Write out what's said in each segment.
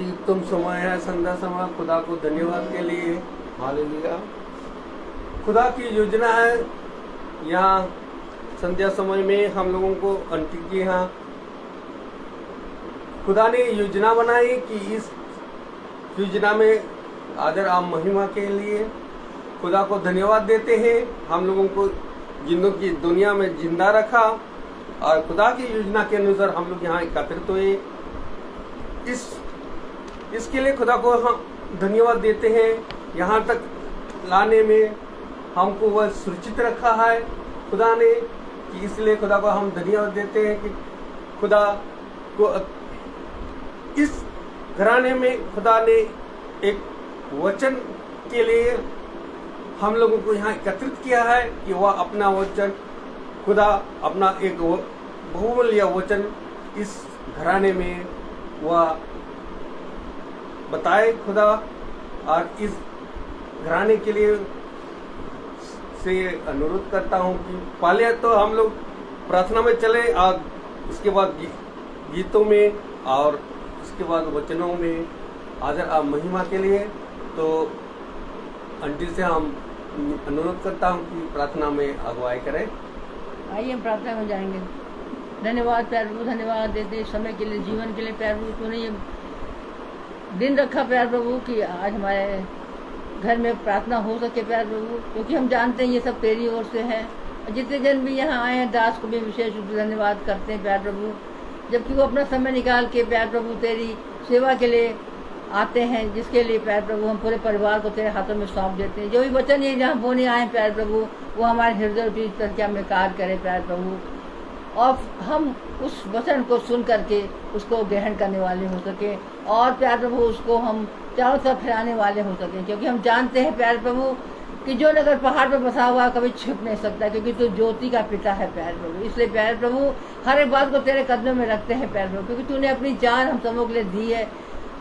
अति उत्तम समय है संध्या समय। खुदा को धन्यवाद के लिए। हालेलुया। खुदा की योजना है यहाँ संध्या समय में हम लोगों को आंटी के यहाँ खुदा ने योजना बनाई कि इस योजना में आदर आम महिमा के लिए खुदा को धन्यवाद देते हैं। हम लोगों को जिंदों की दुनिया में जिंदा रखा और खुदा की योजना के अनुसार हम लोग यहाँ एकत्रित हुए। इसके लिए खुदा को हम धन्यवाद देते हैं। यहाँ तक लाने में हमको वह सुरक्षित रखा है खुदा ने, कि इसलिए खुदा को हम धन्यवाद देते हैं कि खुदा को इस घराने में खुदा ने एक वचन के लिए हम लोगों को यहाँ एकत्रित किया है कि वह अपना वचन खुदा अपना एक बहुमूल्य वचन इस घराने में वह बताए खुदा। और इस घराने के लिए से अनुरोध करता हूँ कि पहले तो हम लोग प्रार्थना में चले और इसके बाद गीतों में और इसके बाद वचनों में आदर और महिमा के लिए। तो आंटी से हम अनुरोध करता हूँ कि प्रार्थना में अगुवाई करें। आइए हम प्रार्थना में जाएंगे। धन्यवाद प्यार प्रभु, धन्यवाद देते समय के लिए, जीवन के लिए प्यार प्रभु। तूने ये दिन रखा प्यार प्रभु कि आज हमारे घर में प्रार्थना हो सके प्यार प्रभु, क्योंकि हम जानते हैं ये सब तेरी ओर से है। और जितने जन भी यहाँ आए हैं दास को भी विशेष रूप से धन्यवाद करते हैं प्यार प्रभु, जबकि वो अपना समय निकाल के प्यार प्रभु तेरी सेवा के लिए आते हैं, जिसके लिए प्यार प्रभु हम पूरे परिवार को तेरे हाथों में सौंप देते हैं। जो भी वचन ये जहाँ बोने आए प्यार प्रभु वो हमारे हृदय की तरह में कार्य करे प्यार प्रभु, और हम उस वचन को सुन करके उसको ग्रहण करने वाले हो सके और प्यार प्रभु उसको हम चारों तरफ फैलाने वाले हो सके। क्योंकि हम जानते हैं प्यार प्रभु कि जो नगर पहाड़ पर बसा हुआ कभी छिप नहीं सकता, क्योंकि तू ज्योति का पिता है प्यार प्रभु। इसलिए प्यार प्रभु हर एक बात को तेरे कदमों में रखते हैं प्यार प्रभु, क्योंकि तूने अपनी जान हम सबों के लिए दी है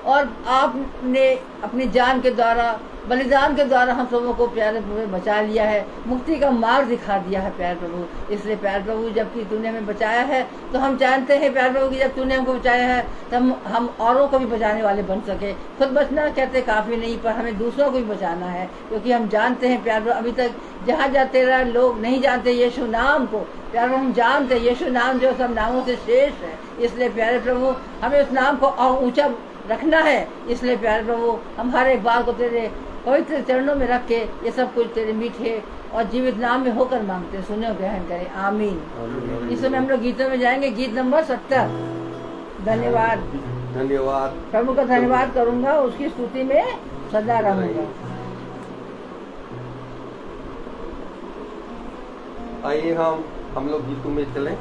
और आपने अपनी जान के द्वारा, बलिदान के द्वारा हम सबों को प्यारे प्रभु बचा लिया है, मुक्ति का मार्ग दिखा दिया है प्यार प्रभु। इसलिए प्यार प्रभु जबकि तूने हमें बचाया है तो हम जानते हैं प्यार प्रभु कि जब तूने हमको बचाया है तब हम औरों को भी बचाने वाले बन सके। खुद बचना कहते काफ़ी नहीं, पर हमें दूसरों को भी बचाना है, क्योंकि हम जानते हैं प्यार प्रभु अभी तक जहाँ जहाँ तेरा लोग नहीं जानते यीशु नाम को प्यार प्रभु, हम जानते हैं यीशु नाम जो सब नामों से शेष है। इसलिए प्यारे प्रभु हमें उस नाम को और ऊँचा रखना है। इसलिए प्यारे प्रभु हम हर एक बात को तेरे पवित्र चरणों में रख के ये सब कुछ तेरे मीठे और जीवित नाम में होकर मांगते, सुने और ग्रहण करें, आमीन। इस समय हम लोग गीतों में जाएंगे। गीत नंबर 70। धन्यवाद। धन्यवाद प्रभु का धन्यवाद करूंगा, उसकी स्तुति में सदा रहूंगा। आइए हम लोग गीतों में चलें।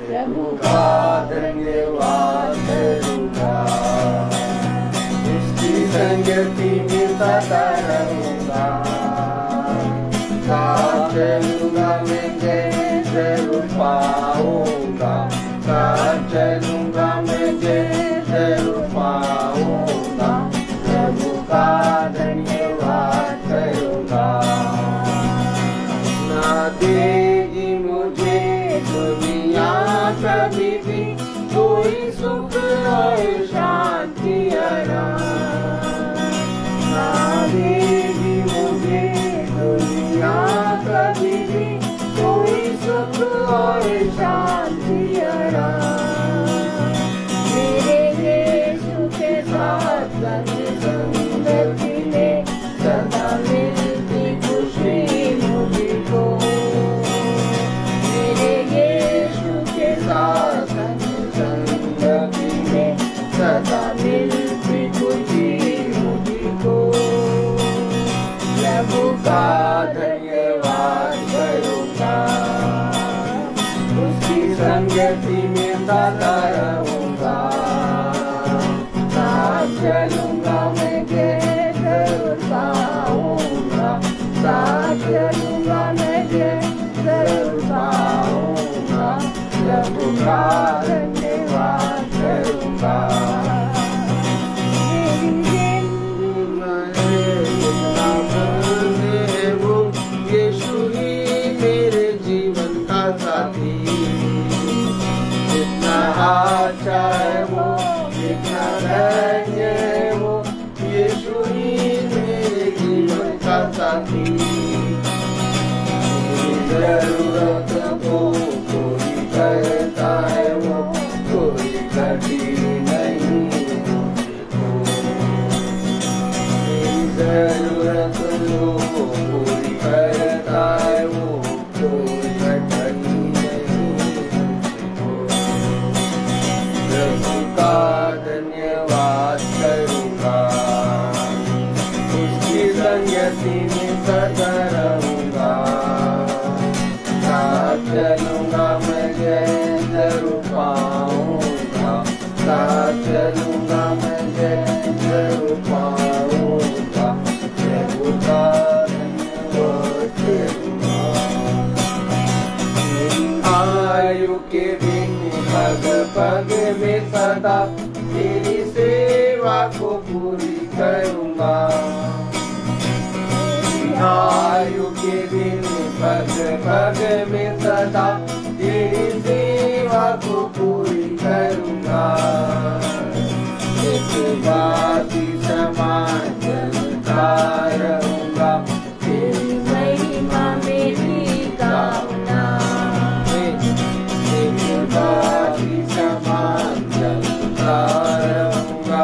प्रभु का धन्यवाद करूंगा, उसकी संगति में सदा रहूंगा। साथ चलूंगा मैं जय जरूर पाऊंगा, साथ चलूंगा मैं जय जरूर पाऊंगा। प्रभु का धन्यवाद करूंगा। ना देगी मुझे दुनिया कभी भी कोई संगति में सदा रहूंगा। साथ चलूंगा मैं जे जरूर पाऊंगा। साथ चलूंगा मैं जे जरूर पाऊंगा। प्रभु का धन्यवाद करूंगा। यीशु ही मेरे जीवन का साथी। जितना अच्छा है वो, जितना धन्य है वो, यीशु ही मेरे जीवन का साथी। मेरी जरूरत को कोई करता है वो, कोई घटी नहीं मुझको। मेरी जरूरत को कोई करता है वो, कोई घटी नहीं मुझको। प्रभु का धन्यवाद करूंगा। उसकी संगति में सदा रहूंगा। साथ चलूंगा मैं जय जरूर पाऊंगा। साथ चलूंगा मैं जय जरूर पाऊंगा। प्रभु का धन्यवाद करूंगा। मेरी आयु के दिन पग पग में सदा तेरी सेवा को पूरी करूंगा। आयु के दिन पग पग में सदा तेरी सेवा को पूरी करूंगा। एक बाती समान चलता रहूंगा। तेरी महिमा मेरी कामना। एक बाती समान चलता रहूंगा।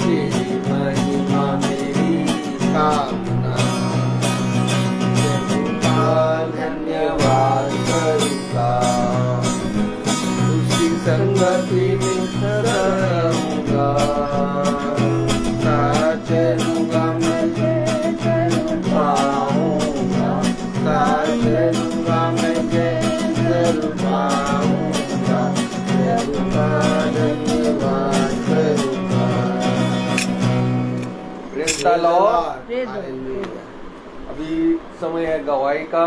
तेरी महिमा मेरी कामना। धन्यवाद करूंगा। उसकी संगति में सदा रहूंगा। साथ चलूंगा मैं जरूर पाऊंगा। साथ चलूंगा मैं जरूर पाऊंगा। प्रभु का धन्यवाद करूंगा। Praise the Lord. अभी समय है गवाही का,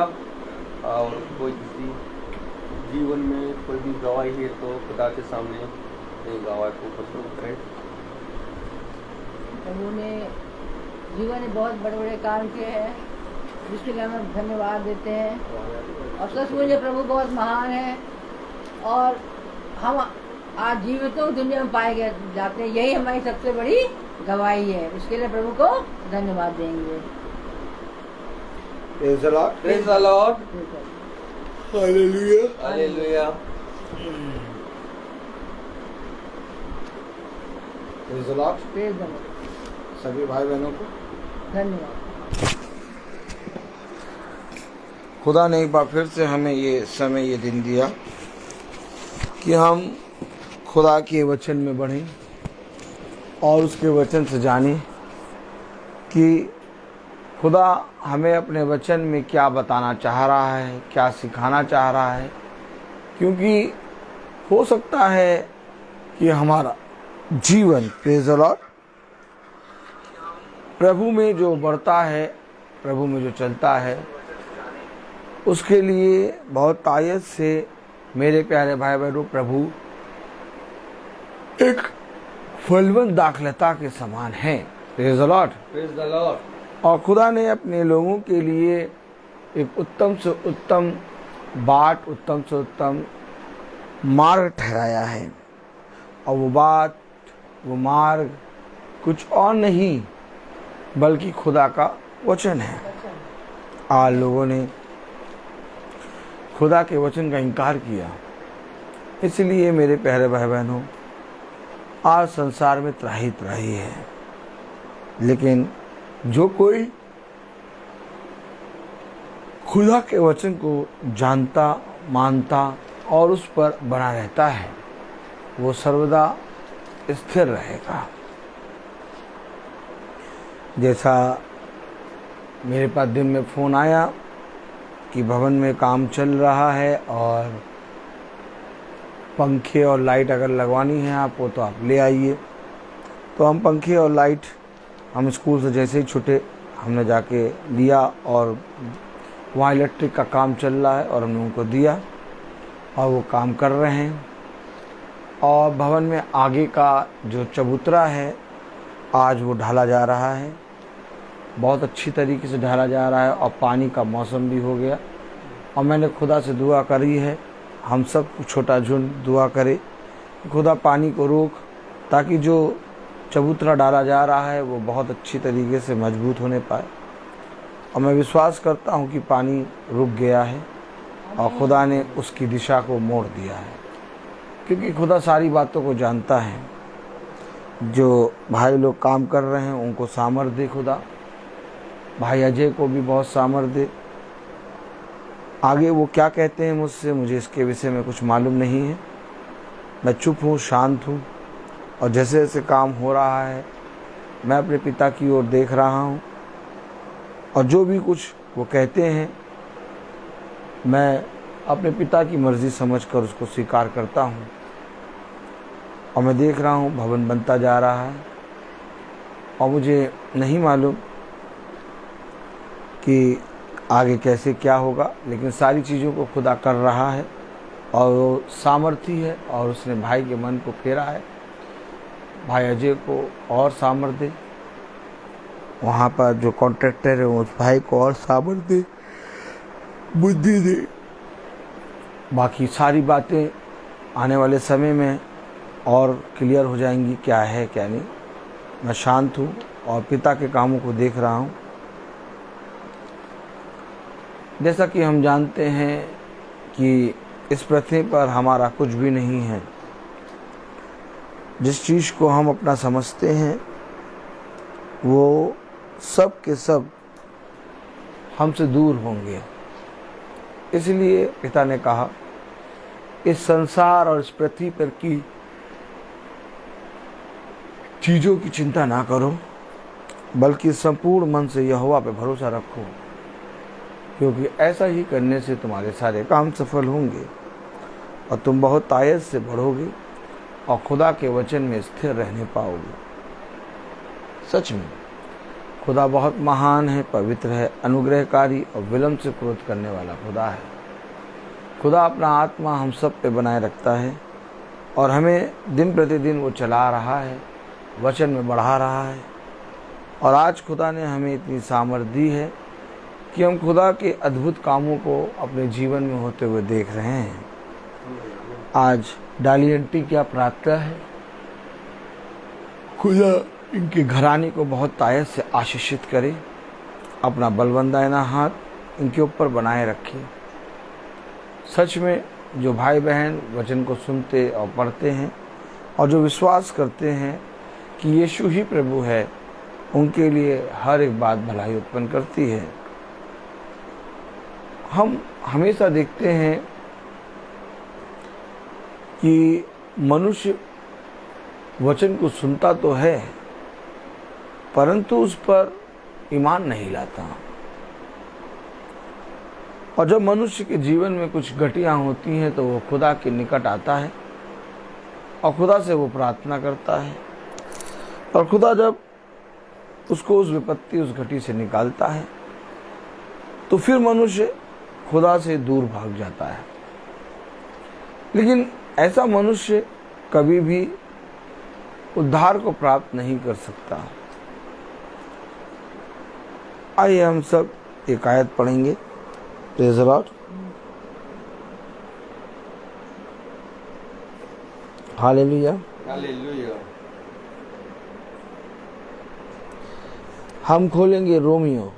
और कोई किसी जीवन में कोई भी गवाही है तो खुदा के सामने गवाही को प्रस्तुत करें। प्रभु ने जीवन में बहुत बड़े बड़े काम किए हैं, जिसके लिए हम धन्यवाद देते हैं। और सचमुच में प्रभु बहुत महान है, और हम आज जीवितों दुनिया में पाए गए जाते हैं। यही हमारी सबसे बड़ी गवाही है। उसके लिए प्रभु को धन्यवाद देंगे। Praise the Lord. Praise the Lord. Hallelujah. Hallelujah. Praise the Lord. Praise the Lord. सभी भाई बहनों को धन्यवाद। खुदा ने एक बार फिर से हमें ये समय, ये दिन दिया कि हम खुदा के वचन में बढ़ें और उसके वचन से जानें कि खुदा हमें अपने वचन में क्या बताना चाह रहा है, क्या सिखाना चाह रहा है। क्योंकि हो सकता है कि हमारा जीवन, प्रेज़ द लॉर्ड, प्रभु में जो बढ़ता है, प्रभु में जो चलता है, उसके लिए बहुत तायत से मेरे प्यारे भाई बहनों, प्रभु एक फलवंत दाखलता के समान है। Praise the Lord. Praise the Lord. और खुदा ने अपने लोगों के लिए एक उत्तम से उत्तम बाट, उत्तम से उत्तम मार्ग ठहराया है। और वो बात, वो मार्ग कुछ और नहीं बल्कि खुदा का वचन है। आज लोगों ने खुदा के वचन का इनकार किया, इसलिए मेरे प्यारे भाई बहनों, आज संसार में त्राही त्राही है। लेकिन जो कोई खुदा के वचन को जानता, मानता और उस पर बना रहता है, वो सर्वदा स्थिर रहेगा। जैसा मेरे पास दिन में फ़ोन आया कि भवन में काम चल रहा है और पंखे और लाइट अगर लगवानी है आपको तो आप ले आइए। तो हम पंखे और लाइट हम स्कूल से जैसे ही छूटे हमने जाके लिया और वहाँ इलेक्ट्रिक का काम चल रहा है और हमने उनको दिया और वो काम कर रहे हैं। और भवन में आगे का जो चबूतरा है आज वो ढाला जा रहा है, बहुत अच्छी तरीके से ढाला जा रहा है और पानी का मौसम भी हो गया। और मैंने खुदा से दुआ करी है, हम सब छोटा झुंड दुआ करे कि खुदा पानी को रोक, ताकि जो चबूतरा डाला जा रहा है वो बहुत अच्छी तरीके से मजबूत होने पाए। और मैं विश्वास करता हूँ कि पानी रुक गया है और खुदा ने उसकी दिशा को मोड़ दिया है, क्योंकि खुदा सारी बातों को जानता है। जो भाई लोग काम कर रहे हैं उनको सामर्थ दे खुदा, भाई अजय को भी बहुत सामर्थ दे। आगे वो क्या कहते हैं मुझसे, मुझे इसके विषय में कुछ मालूम नहीं है। मैं चुप हूँ, शांत हूँ और जैसे जैसे काम हो रहा है मैं अपने पिता की ओर देख रहा हूँ और जो भी कुछ वो कहते हैं मैं अपने पिता की मर्ज़ी समझकर उसको स्वीकार करता हूँ। और मैं देख रहा हूँ भवन बनता जा रहा है और मुझे नहीं मालूम कि आगे कैसे क्या होगा, लेकिन सारी चीज़ों को खुदा कर रहा है और वो सामर्थी है और उसने भाई के मन को फेरा है। भाई अजय को और सामर्थ्य दे, वहाँ पर जो कॉन्ट्रैक्टर है उस भाई को और सामर्थ्य दे, बुद्धि दे। बाकी सारी बातें आने वाले समय में और क्लियर हो जाएंगी, क्या है क्या नहीं। मैं शांत हूँ और पिता के कामों को देख रहा हूँ। जैसा कि हम जानते हैं कि इस पृथ्वी पर हमारा कुछ भी नहीं है। जिस चीज़ को हम अपना समझते हैं वो सब के सब हमसे दूर होंगे। इसलिए पिता ने कहा, इस संसार और इस पृथ्वी पर की चीज़ों की चिंता ना करो, बल्कि संपूर्ण मन से यहोवा पे भरोसा रखो, क्योंकि ऐसा ही करने से तुम्हारे सारे काम सफल होंगे और तुम बहुत आयत से बढ़ोगे और खुदा के वचन में स्थिर रहने पाओगे। सच में खुदा बहुत महान है, पवित्र है, अनुग्रहकारी और विलंब से क्रोध करने वाला खुदा है। खुदा अपना आत्मा हम सब पे बनाए रखता है और हमें दिन प्रतिदिन वो चला रहा है, वचन में बढ़ा रहा है। और आज खुदा ने हमें इतनी सामर्थ्य दी है कि हम खुदा के अद्भुत कामों को अपने जीवन में होते हुए देख रहे हैं। आज डाली आंटी क्या प्रार्थना है, खुदा इनके घराने को बहुत तायत से आशीषित करे, अपना बलवंदायना हाथ इनके ऊपर बनाए रखे। सच में जो भाई बहन वचन को सुनते और पढ़ते हैं और जो विश्वास करते हैं कि यीशु ही प्रभु है, उनके लिए हर एक बात भलाई उत्पन्न करती है। हम हमेशा देखते हैं कि मनुष्य वचन को सुनता तो है परंतु उस पर ईमान नहीं लाता। और जब मनुष्य के जीवन में कुछ घटियां होती हैं तो वो खुदा के निकट आता है और खुदा से वो प्रार्थना करता है, और खुदा जब उसको उस विपत्ति उस घटी से निकालता है तो फिर मनुष्य खुदा से दूर भाग जाता है। लेकिन ऐसा मनुष्य कभी भी उद्धार को प्राप्त नहीं कर सकता। आइए हम सब एक आयत पढ़ेंगे। Praise the Lord. Hallelujah. Hallelujah. हम खोलेंगे रोमियो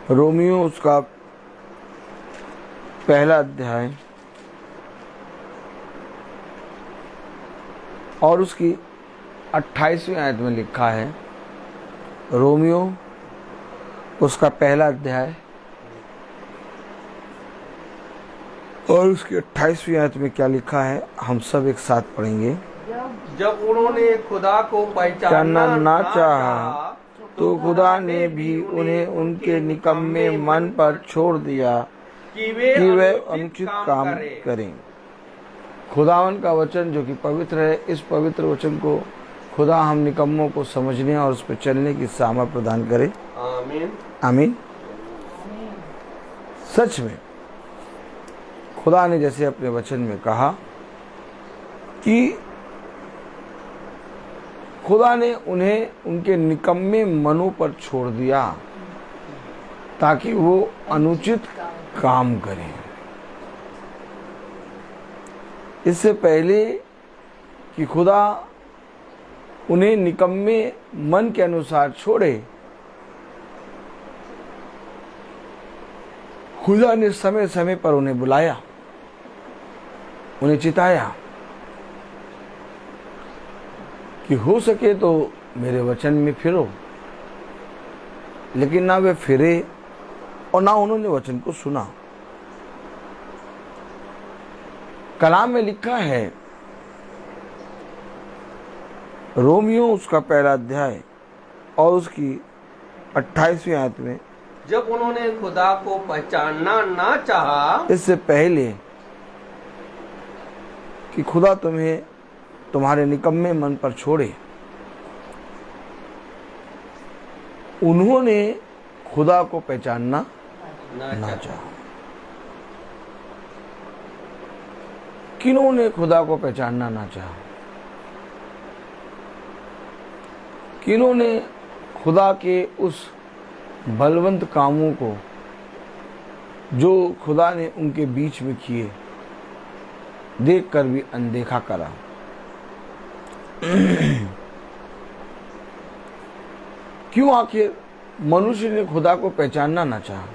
रोमियो उसका पहला अध्याय और उसकी 28वीं आयत में लिखा है, रोमियो उसका पहला अध्याय और उसकी 28वीं आयत में क्या लिखा है, हम सब एक साथ पढ़ेंगे। जब उन्होंने खुदा को पहचानना ना चाहा तो खुदा ने भी उन्हें उनके निकम्मे मन पर छोड़ दिया कि कि वे अनुचित अनुचित काम करें। खुदावन का वचन जो कि पवित्र है, इस पवित्र वचन को खुदा हम निकम्मों को समझने और उस पर चलने की सामर्थ प्रदान करे। आमीन। आमीन। सच में खुदा ने जैसे अपने वचन में कहा कि खुदा ने उन्हें उनके निकम्मे मनों पर छोड़ दिया ताकि वो अनुचित काम करें। इससे पहले कि खुदा उन्हें निकम्मे मन के अनुसार छोड़े, खुदा ने समय समय पर उन्हें बुलाया, उन्हें चिताया कि हो सके तो मेरे वचन में फिरो, लेकिन ना वे फिरे और ना उन्होंने वचन को सुना। कलाम में लिखा है, रोमियो उसका पहला अध्याय और उसकी 28वीं आयत में, जब उन्होंने खुदा को पहचानना ना चाहा, इससे पहले कि खुदा तुम्हें तुम्हारे निकम्मे मन पर छोड़े, उन्होंने खुदा को पहचानना ना चाहा। किन्होंने खुदा को पहचानना ना चाहा? किन्होंने खुदा के उस बलवंत कामों को जो खुदा ने उनके बीच में किए देखकर भी अनदेखा करा? क्यों आखिर मनुष्य ने खुदा को पहचानना ना चाहा?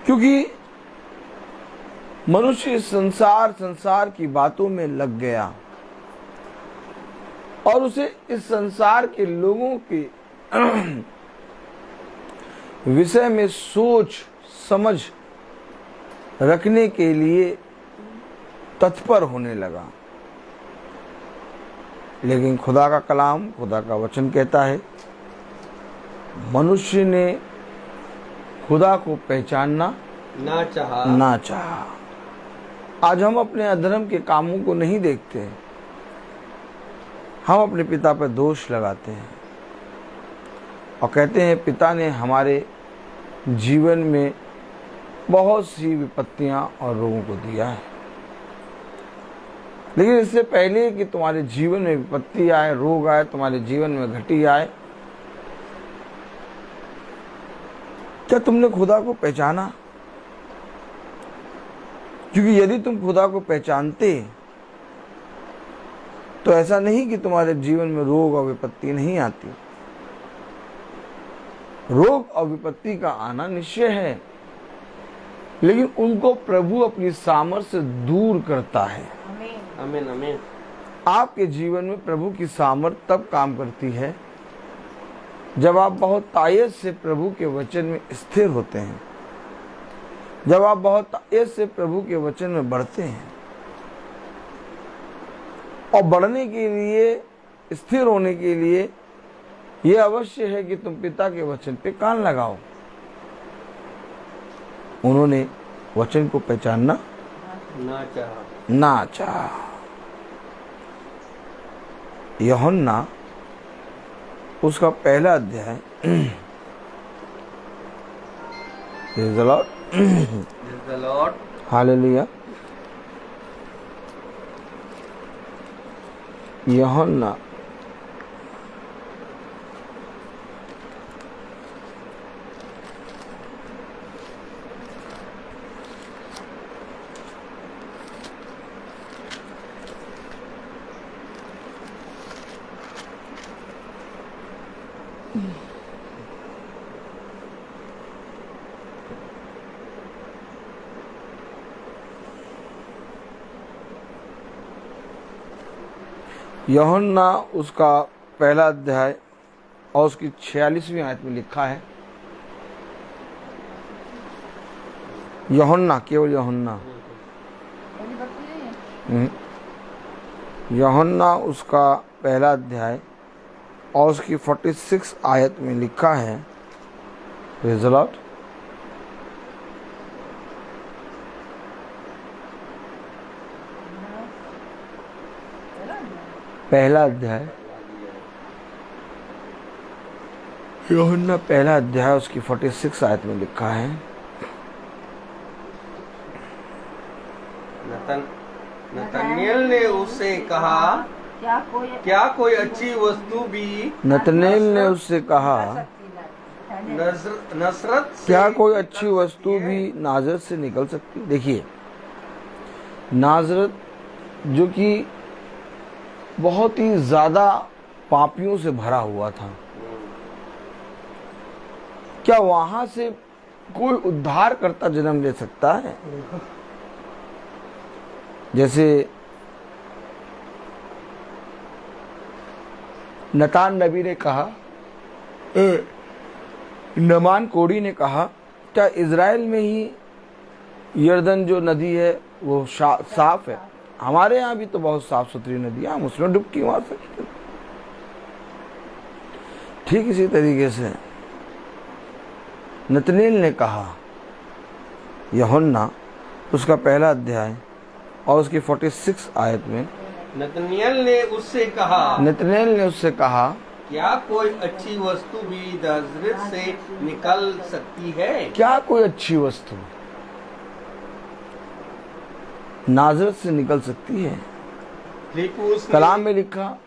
क्योंकि मनुष्य संसार की बातों में लग गया और उसे इस संसार के लोगों के विषय में सोच समझ रखने के लिए तत्पर होने लगा। लेकिन खुदा का कलाम, खुदा का वचन कहता है, मनुष्य ने खुदा को पहचानना ना चाहा। आज हम अपने अधर्म के कामों को नहीं देखते, हम अपने पिता पर दोष लगाते हैं और कहते हैं पिता ने हमारे जीवन में बहुत सी विपत्तियां और रोगों को दिया है। लेकिन इससे पहले कि तुम्हारे जीवन में विपत्ति आए, रोग आए, तुम्हारे जीवन में घटी आए, क्या तुमने खुदा को पहचाना? क्योंकि यदि तुम खुदा को पहचानते तो ऐसा नहीं कि तुम्हारे जीवन में रोग और विपत्ति नहीं आती। रोग और विपत्ति का आना निश्चय है, लेकिन उनको प्रभु अपनी सामर्थ से दूर करता है। आमीन आमीन। आपके जीवन में प्रभु की सामर्थ तब काम करती है जब आप बहुत तायत से प्रभु के वचन में स्थिर होते हैं, जब आप बहुत तायत से प्रभु के वचन में बढ़ते हैं। और बढ़ने के लिए, स्थिर होने के लिए यह अवश्य है कि तुम पिता के वचन पे कान लगाओ। उन्होंने वचन को पहचानना ना चाहा। यूहन्ना उसका पहला अध्याय, Praise the Lord. Praise the Lord. Hallelujah. यूहन्ना यूहन्ना उसका पहला अध्याय और उसकी 46वीं आयत में लिखा है, यूहन्ना, केवल यूहन्ना, यूहन्ना उसका पहला अध्याय और उसकी 46 आयत में लिखा है, प्रेज़ द लॉर्ड। पहला अध्याय, यूहन्ना पहला अध्याय उसकी 46 आयत में लिखा है, नतनएल ने उससे कहा, क्या कोई अच्छी वस्तु भी नतनेल ने उससे कहा, नसरत से क्या कोई अच्छी वस्तु भी नाजरत से निकल सकती? देखिए, नाजरत जो कि बहुत ही ज्यादा पापियों से भरा हुआ था, क्या वहां से कोई उद्धार करता जन्म ले सकता है? जैसे नतान नबी ने कहा, नमान कोड़ी ने कहा, क्या इज़राइल में ही यर्दन जो नदी है वो साफ है? हमारे यहाँ भी तो बहुत साफ सुथरी नदी है, हम उसमें डुबकी मार सकते। ठीक इसी तरीके से नतनेल ने कहा, यूहन्ना उसका पहला अध्याय और उसकी 46 आयत में, नतनएल ने उससे कहा, क्या कोई अच्छी वस्तु भी नाजरत से निकल सकती है? क्या कोई अच्छी वस्तु नाजरत से निकल सकती है? फिलिप्पुस ने- कलाम में लिखा,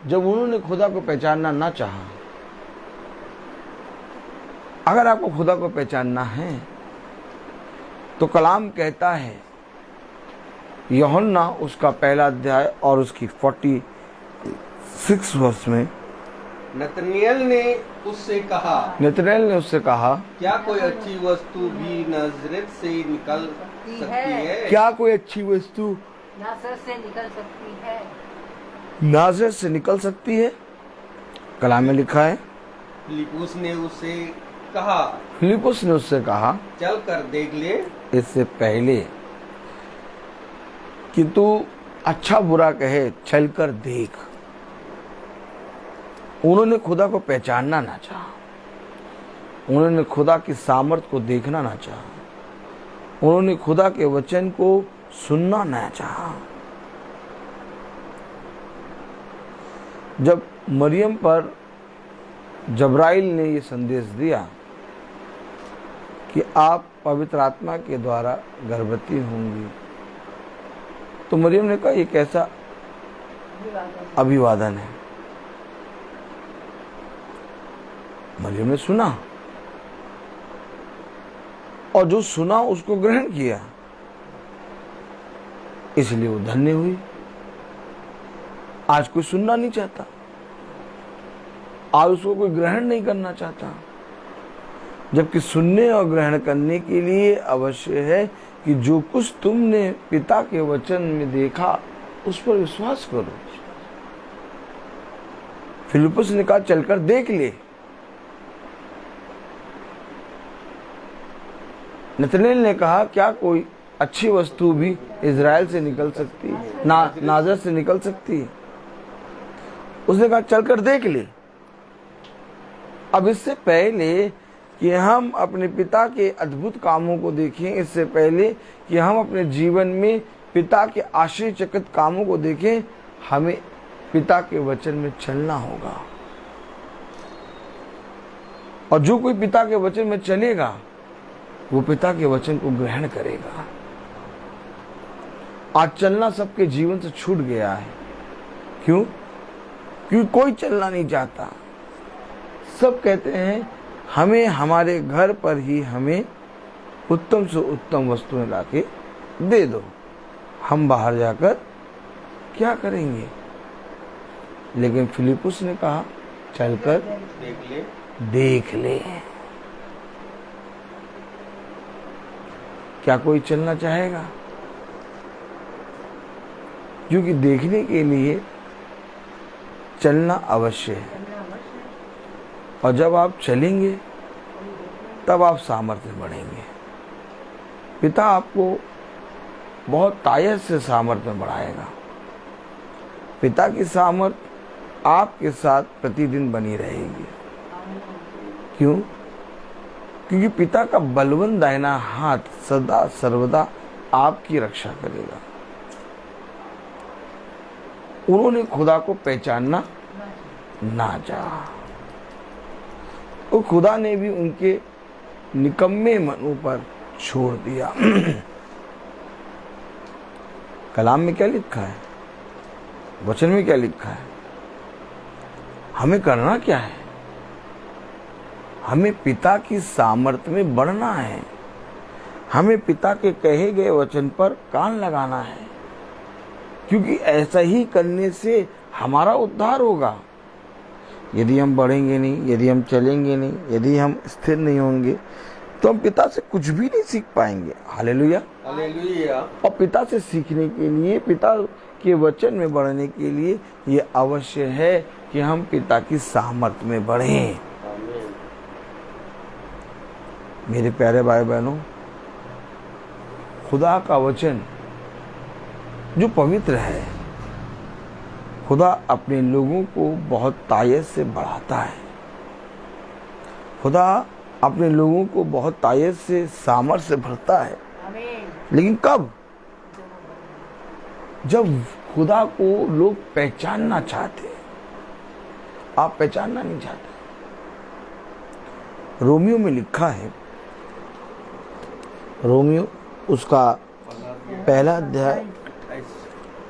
जब उन्होंने खुदा को पहचानना ना चाहा। अगर आपको खुदा को पहचानना है तो कलाम कहता है, यूहन्ना उसका पहला अध्याय और उसकी 46 वर्ष में, नतनएल ने उससे कहा, नतनेल ने उससे कहा, क्या कोई अच्छी वस्तु भी नाजरत से निकल सकती है? क्या कोई अच्छी वस्तु नासरत से निकल सकती है? नाजरत से निकल सकती है? कलाम में लिखा है, फिलिप्पुस ने उससे कहा, चल कर देख ले। इससे पहले कि तू अच्छा बुरा कहे, चल कर देख। उन्होंने खुदा को पहचानना ना चाहा, उन्होंने खुदा की सामर्थ को देखना ना चाहा, उन्होंने खुदा के वचन को सुनना ना चाहा। जब मरियम पर जब्राइल ने ये संदेश दिया कि आप पवित्र आत्मा के द्वारा गर्भवती होंगी, तो मरियम ने कहा, ये कैसा अभिवादन है? मरियम ने सुना और जो सुना उसको ग्रहण किया, इसलिए वो धन्य हुई। आज कोई सुनना नहीं चाहता, आज उसको कोई ग्रहण नहीं करना चाहता, जबकि सुनने और ग्रहण करने के लिए अवश्य है कि जो कुछ तुमने पिता के वचन में देखा उस पर विश्वास करो। फिलिप्पुस ने कहा, चलकर देख ले। नतनेल ने कहा, क्या कोई अच्छी वस्तु भी इज़राइल से निकल सकती है, नाजरत से निकल सकती है? उसने कहा, चलकर देख ले। अब इससे पहले कि हम अपने पिता के अद्भुत कामों को देखें, इससे पहले कि हम अपने जीवन में पिता के आश्चर्यचकित कामों को देखें, हमें पिता के वचन में चलना होगा। और जो कोई पिता के वचन में चलेगा वो पिता के वचन को ग्रहण करेगा। आज चलना सबके जीवन से छूट गया है। क्यों? क्योंकि कोई चलना नहीं चाहता। सब कहते हैं हमें हमारे घर पर ही हमें उत्तम से उत्तम वस्तुएं लाके दे दो, हम बाहर जाकर क्या करेंगे? लेकिन फिलिप्पुस ने कहा, चलकर देख ले। क्या कोई चलना चाहेगा? क्योंकि देखने के लिए चलना अवश्य है। और जब आप चलेंगे तब आप सामर्थ्य में बढ़ेंगे। पिता आपको बहुत ताकत से सामर्थ्य में बढ़ाएगा। पिता की सामर्थ्य आपके साथ प्रतिदिन बनी रहेगी। क्यों? क्योंकि पिता का बलवंत दाहिना हाथ सदा सर्वदा आपकी रक्षा करेगा। उन्होंने खुदा को पहचानना ना चाहा, तो खुदा ने भी उनके निकम्मे मनों पर छोड़ दिया। कलाम में क्या लिखा है, वचन में क्या लिखा है? हमें करना क्या है? हमें पिता की सामर्थ्य में बढ़ना है। हमें पिता के कहे गए वचन पर कान लगाना है, क्योंकि ऐसा ही करने से हमारा उद्धार होगा। यदि हम बढ़ेंगे नहीं, यदि हम चलेंगे नहीं, यदि हम स्थिर नहीं होंगे, तो हम पिता से कुछ भी नहीं सीख पाएंगे। Hallelujah, hallelujah. और पिता से सीखने के लिए, पिता के वचन में बढ़ने के लिए ये अवश्य है कि हम पिता की सामर्थ्य में बढ़ें। आमीन। मेरे प्यारे भाई बहनों, खुदा का वचन जो पवित्र है, खुदा अपने लोगों को बहुत ताकत से बढ़ाता है। खुदा अपने लोगों को बहुत ताकत से सामर्थ्य से भरता है। लेकिन कब? जब खुदा को लोग पहचानना चाहते हैं। आप पहचानना नहीं चाहते। रोमियो में लिखा है, रोमियो उसका पहला अध्याय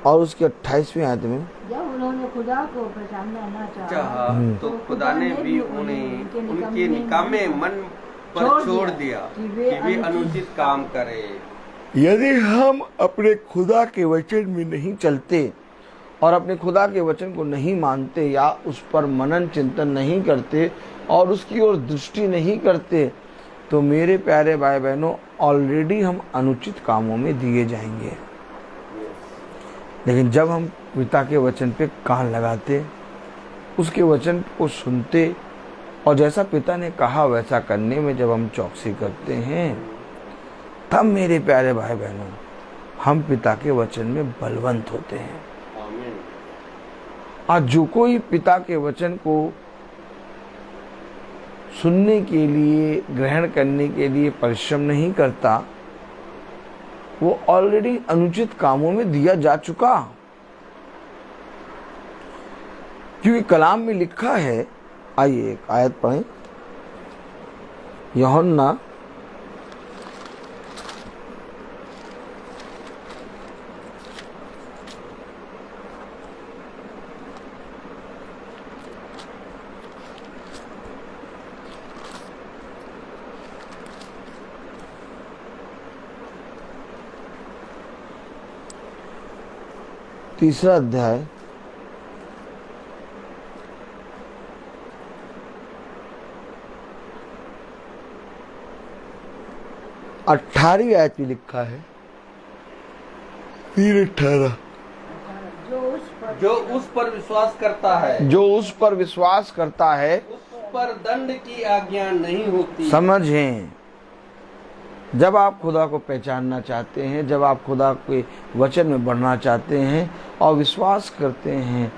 और उसके 28वें आयत में, जब उन्होंने खुदा को पहचानना ना चाहा चाहा तो खुदा ने भी उन्हें उनके निकामे मन पर छोड़ दिया कि वे अनुचित काम करें। यदि हम अपने खुदा के वचन में नहीं चलते और अपने खुदा के वचन को नहीं मानते या उस पर मनन चिंतन नहीं करते और उसकी ओर दृष्टि नहीं करते, तो मेरे प्यारे भाई बहनों, ऑलरेडी हम अनुचित कामों में दिए जाएंगे। लेकिन जब हम पिता के वचन पे कान लगाते, उसके वचन को सुनते और जैसा पिता ने कहा वैसा करने में जब हम चौकसी करते हैं, तब मेरे प्यारे भाई बहनों, हम पिता के वचन में बलवंत होते हैं। आमीन। आज जो कोई पिता के वचन को सुनने के लिए, ग्रहण करने के लिए परिश्रम नहीं करता, वो ऑलरेडी अनुचित कामों में दिया जा चुका। क्योंकि कलाम में लिखा है, आइए एक आयत पढ़ें, यूहन्ना तीसरा अध्याय 18 आयत में लिखा है, 3:18, जो उस पर विश्वास करता है, जो उस पर विश्वास करता है उस पर दंड की आज्ञा नहीं होती। समझें, जब आप खुदा को पहचानना चाहते हैं, जब आप खुदा के वचन में बढ़ना चाहते हैं और विश्वास करते हैं,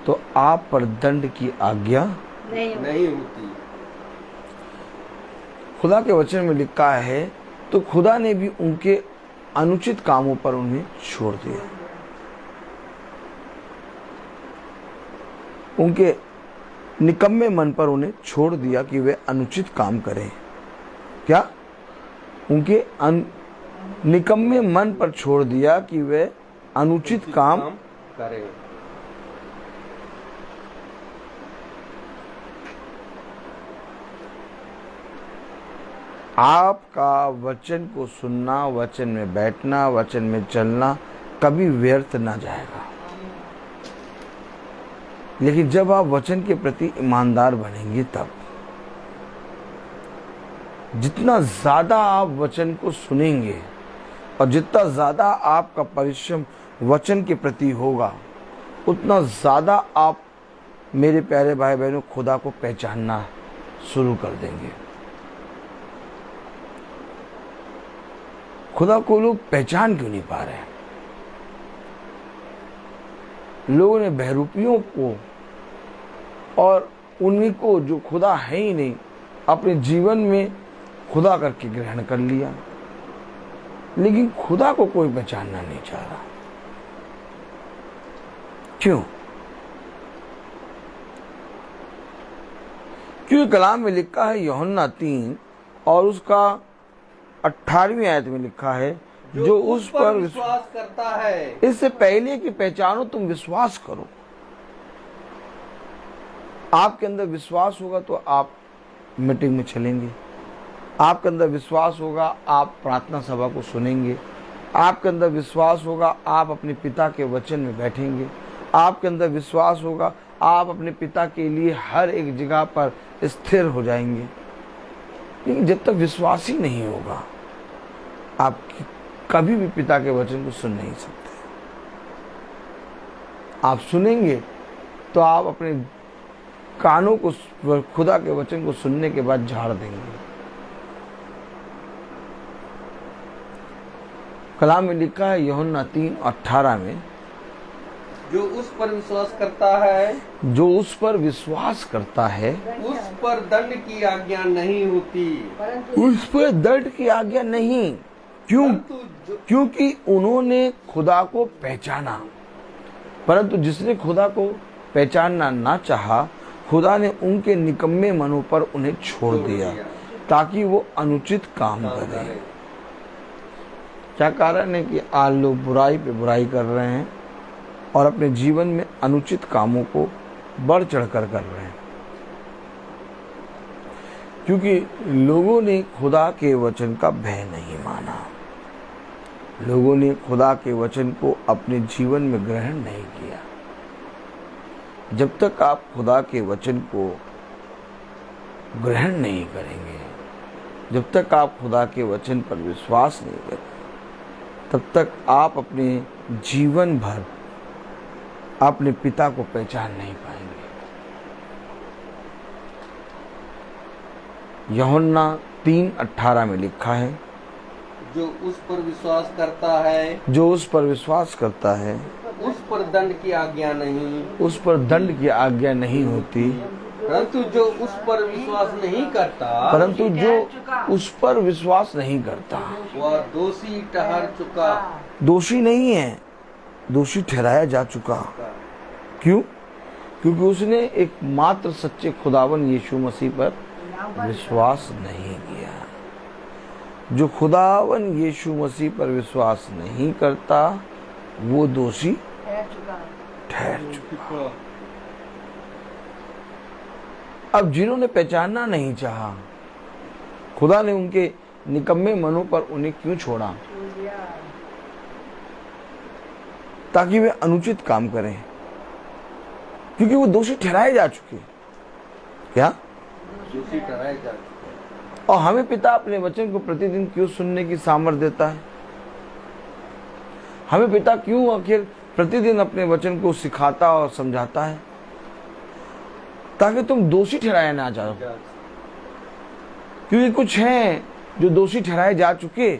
तो आप पर दंड की आज्ञा नहीं होती। खुदा के वचन में लिखा है, तो खुदा ने भी उनके अनुचित कामों पर उन्हें छोड़ दिया। उनके निकम्मे मन पर उन्हें छोड़ दिया कि वे अनुचित काम करें। क्या? उनके निकम्मे मन पर छोड़ दिया कि वे अनुचित काम करें। आपका वचन को सुनना, वचन में बैठना, वचन में चलना कभी व्यर्थ ना जाएगा। लेकिन जब आप वचन के प्रति ईमानदार बनेंगे, तब जितना ज्यादा आप वचन को सुनेंगे और जितना ज्यादा आपका परिश्रम वचन के प्रति होगा, उतना ज्यादा आप मेरे प्यारे भाई बहनों, खुदा को पहचानना शुरू कर देंगे। खुदा को लोग पहचान क्यों नहीं पा रहे हैं? लोगों ने बहरूपियों को और उन्हीं को जो खुदा है ही नहीं अपने जीवन में खुदा करके ग्रहण कर लिया, लेकिन खुदा को कोई पहचानना नहीं चाह रहा। क्यों? क्योंकि कलाम में लिखा है यूहन्ना 3 और उसका 18वीं आयत में लिखा है, जो उस पर विश्वास करता है। इससे पहले कि पहचानो तुम विश्वास करो। आपके अंदर विश्वास होगा तो आप मीटिंग में चलेंगे, आपके अंदर विश्वास होगा आप प्रार्थना सभा को सुनेंगे, आपके अंदर विश्वास होगा आप अपने पिता के वचन में बैठेंगे, आपके अंदर विश्वास होगा आप अपने पिता के लिए हर एक जगह पर स्थिर हो जाएंगे। लेकिन जब तक विश्वास ही नहीं होगा आप कभी भी पिता के वचन को सुन नहीं सकते। आप सुनेंगे तो आप अपने कानों को खुदा के वचन को सुनने के बाद झाड़ देंगे। कलाम में लिखा है यूहन्ना 3:18 में, जो उस पर विश्वास करता है, जो उस पर विश्वास करता है उस पर दंड की आज्ञा नहीं होती। उस पर दंड की आज्ञा नहीं। क्यों? क्योंकि उन्होंने खुदा को पहचाना। परंतु जिसने खुदा को पहचानना ना चाहा, खुदा ने उनके निकम्मे मनों पर उन्हें छोड़ दिया ताकि वो अनुचित काम करें। क्या कारण है कि आज लोग बुराई पे बुराई कर रहे हैं और अपने जीवन में अनुचित कामों को बढ़ चढ़कर कर रहे हैं? क्योंकि लोगों ने खुदा के वचन का भय नहीं माना, लोगों ने खुदा के वचन को अपने जीवन में ग्रहण नहीं किया। जब तक आप खुदा के वचन को ग्रहण नहीं करेंगे, जब तक आप खुदा के वचन पर विश्वास नहीं करेंगे, तब तक आप अपने जीवन भर अपने पिता को पहचान नहीं पाएंगे। यूहन्ना 3:18 में लिखा है, जो उस पर विश्वास करता है, जो उस पर विश्वास करता है उस पर दंड की आज्ञा नहीं, उस पर दंड की आज्ञा नहीं होती। परंतु जो उस पर विश्वास नहीं करता, परंतु जो उस पर विश्वास नहीं करता वह दोषी ठहर चुका। दोषी नहीं है, दोषी ठहराया जा चुका। क्यों? क्योंकि उसने एक मात्र सच्चे खुदावन यीशु मसीह पर विश्वास नहीं किया। जो खुदावन यीशु मसीह पर विश्वास नहीं करता वो दोषी ठहर चुका। अब जिन्होंने पहचानना नहीं चाहा, खुदा ने उनके निकम्मे मनों पर उन्हें क्यों छोड़ा? ताकि वे अनुचित काम करें, क्योंकि वो दोषी ठहराए जा चुके। क्या? दोषी ठहराए जा चुके। और हमें पिता अपने वचन को प्रतिदिन क्यों सुनने की सामर्थ्य देता है? हमें पिता क्यों आखिर प्रतिदिन अपने वचन को सिखाता और समझाता है? ताकि तुम दोषी ठहराया ना जाओ। क्योंकि कुछ हैं जो दोषी ठहराए जा चुके।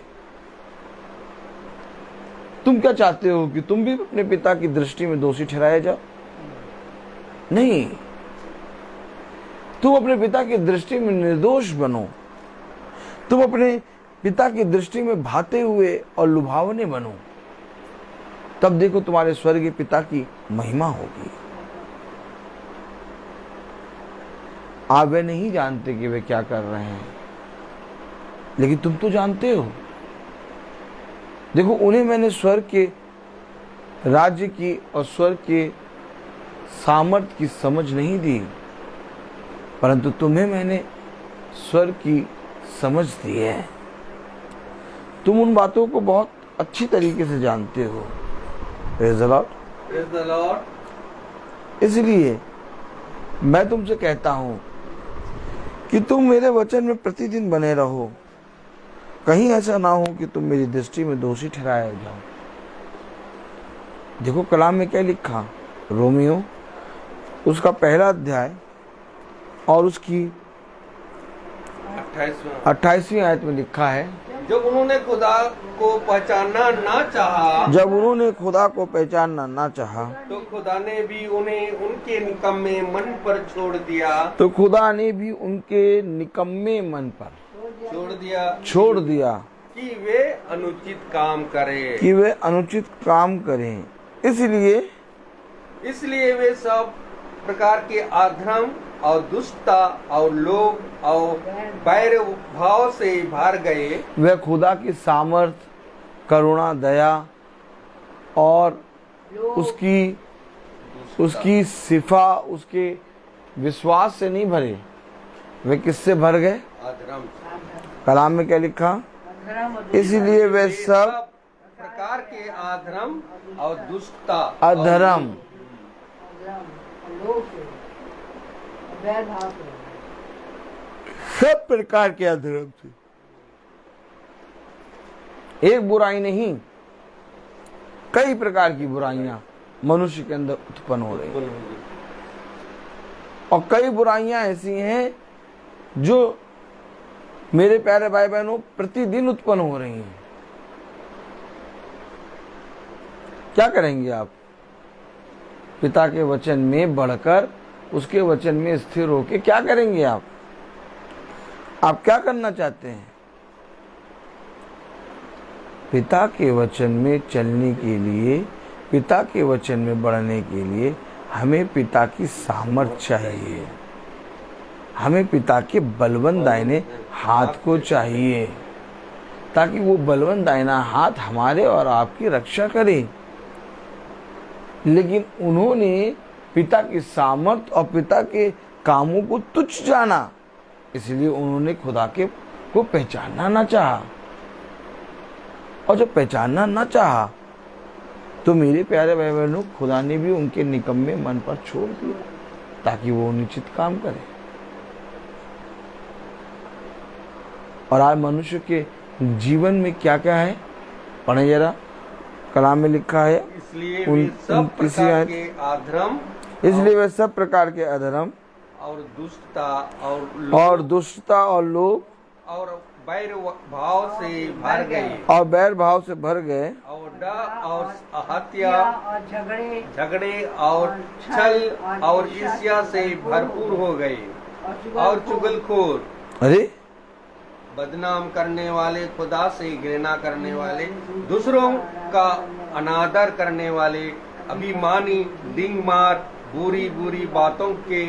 तुम क्या चाहते हो कि तुम भी अपने पिता की दृष्टि में दोषी ठहराए जाओ? नहीं, तुम अपने पिता की दृष्टि में निर्दोष बनो। तुम अपने पिता की दृष्टि में भाते हुए और लुभावने बनो। तब देखो तुम्हारे स्वर्गीय पिता की महिमा होगी। आप वे नहीं जानते कि वे क्या कर रहे हैं, लेकिन तुम तो जानते हो। देखो, उन्हें मैंने स्वर्ग के राज्य की और स्वर्ग के सामर्थ्य की समझ नहीं दी, परंतु तुम्हें मैंने स्वर्ग की समझ दी है। तुम उन बातों को बहुत अच्छी तरीके से जानते हो। Praise the Lord. Praise the Lord. इसलिए मैं तुमसे कहता हूं कि तुम मेरे वचन में प्रतिदिन बने रहो। कहीं ऐसा ना हो कि तुम मेरी दृष्टि में दोषी ठहराए जाओ। देखो कलाम में क्या लिखा, रोमियो उसका पहला अध्याय और उसकी 28वीं आयत में लिखा है, जब उन्होंने खुदा को पहचानना ना चाहा, जब उन्होंने खुदा को पहचानना ना चाहा, तो खुदा ने भी उन्हें उनके निकम्मे मन पर छोड़ दिया, तो खुदा ने भी उनके निकम्मे मन पर छोड़ दिया कि वे अनुचित काम करें। कि वे अनुचित काम करें। इसलिए वे सब प्रकार के अधर्म और दुष्टता और लोभ और बैर भाव से भर गए। वे खुदा की सामर्थ, करुणा, दया और उसकी सिफा, उसके विश्वास से नहीं भरे। वे किससे भर गए? अधर्म। कलाम में क्या लिखा? इसलिए वे सब प्रकार के अधर्म और दुष्टता, अधर्म, सब प्रकार के अधर्म से, एक बुराई नहीं, कई प्रकार की बुराइयां मनुष्य के अंदर उत्पन्न हो रही हैं। और कई बुराइयां ऐसी हैं जो मेरे प्यारे भाई बहनों प्रतिदिन उत्पन्न हो रही हैं। क्या करेंगे आप? पिता के वचन में बढ़कर, उसके वचन में स्थिर होकर क्या करेंगे आप? आप क्या करना चाहते हैं? पिता के वचन में चलने के लिए, पिता के वचन में बढ़ने के लिए हमें पिता की सामर्थ चाहिए। हमें पिता के बलवंत दाहिने हाथ को चाहिए, ताकि वो बलवंत दाहिना हाथ हमारे और आपकी रक्षा करे। लेकिन उन्होंने पिता की सामर्थ और पिता के कामों को तुच्छ जाना, इसलिए उन्होंने खुदा को पहचानना ना चाहा। और जब पहचानना ना चाहा तो मेरे प्यारे भाई बहनों, खुदा ने भी उनके निकम्मे मन पर छोड़ दिया ताकि वो अनुचित काम करे। और आज मनुष्य के जीवन में क्या क्या है, पढ़े जरा। कलाम में लिखा है, इसलिए वे सब प्रकार के अधर्म, इसलिए वे सब प्रकार के अधर्म और दुष्टता और लोभ और बैर भाव से भर गए, और बैर भाव से भर गए, और डर और हत्या और झगड़े और छल और ईर्ष्या से भरपूर हो गए, और चुगलखोर, अरे बदनाम करने वाले, खुदा से घृणा करने वाले, दूसरों का अनादर करने वाले, अभिमानी, डींगमार, बुरी बुरी बातों के